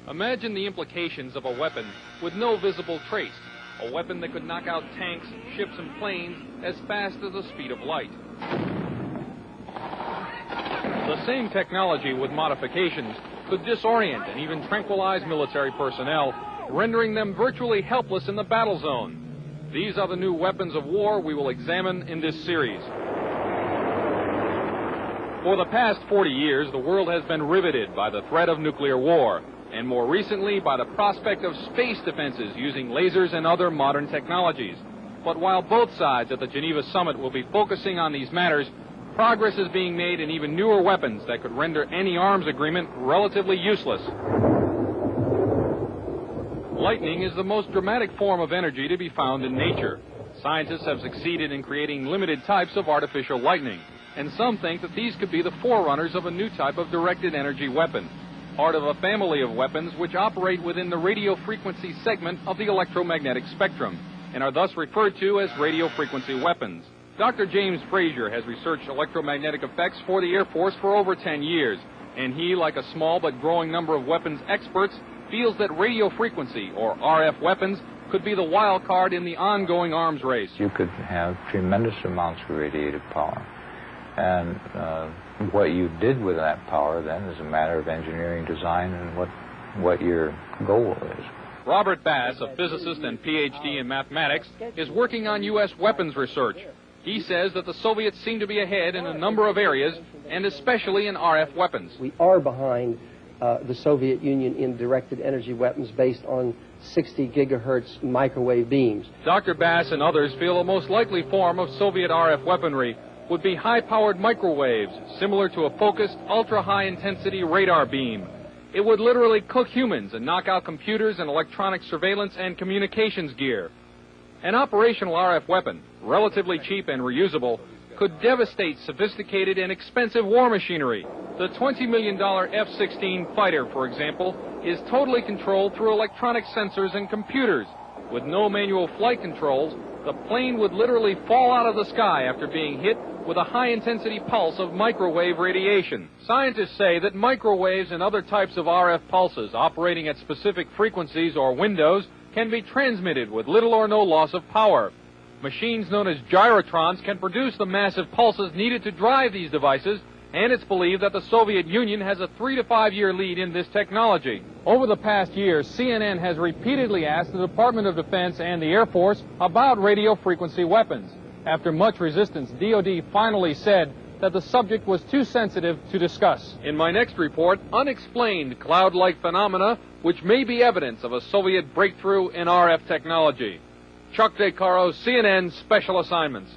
Imagine the implications of a weapon with no visible trace, a weapon that could knock out tanks, ships, and planes as fast as the speed of light. The same technology with modifications could disorient and even tranquilize military personnel, rendering them virtually helpless in the battle zone. These are the new weapons of war we will examine in this series. For the past 40 years, the world has been riveted by the threat of nuclear war, and more recently by the prospect of space defenses using lasers and other modern technologies. But while both sides at the Geneva summit will be focusing on these matters, progress is being made in even newer weapons that could render any arms agreement relatively useless. Lightning is the most dramatic form of energy to be found in nature. Scientists have succeeded in creating limited types of artificial lightning, and some think that these could be the forerunners of a new type of directed energy weapon, part of a family of weapons which operate within the radio frequency segment of the electromagnetic spectrum, and are thus referred to as radio frequency weapons. Dr. James Frazier has researched electromagnetic effects for the Air Force for over 10 years, and he, like a small but growing number of weapons experts, feels that radio frequency, or RF weapons, could be the wild card in the ongoing arms race. You could have tremendous amounts of radiative power. And what you did with that power then is a matter of engineering design and what your goal is. Robert Bass, a physicist and PhD in mathematics, is working on U.S. weapons research. He says that the Soviets seem to be ahead in a number of areas, and especially in RF weapons. We are behind the Soviet Union in directed energy weapons based on 60 gigahertz microwave beams. Dr. Bass and others feel the most likely form of Soviet RF weaponry would be high-powered microwaves, similar to a focused, ultra-high-intensity radar beam. It would literally cook humans and knock out computers and electronic surveillance and communications gear. An operational RF weapon, relatively cheap and reusable, could devastate sophisticated and expensive war machinery. The $20 million F-16 fighter, for example, is totally controlled through electronic sensors and computers. With no manual flight controls, the plane would literally fall out of the sky after being hit with a high-intensity pulse of microwave radiation. Scientists say that microwaves and other types of RF pulses operating at specific frequencies or windows can be transmitted with little or no loss of power. Machines known as gyrotrons can produce the massive pulses needed to drive these devices, and it's believed that the Soviet Union has a 3 to 5 year lead in this technology. Over the past year, CNN has repeatedly asked the Department of Defense and the Air Force about radio frequency weapons. After much resistance, DoD finally said that the subject was too sensitive to discuss. In my next report, unexplained cloud-like phenomena which may be evidence of a Soviet breakthrough in RF technology. Chuck DeCaro, CNN Special Assignments.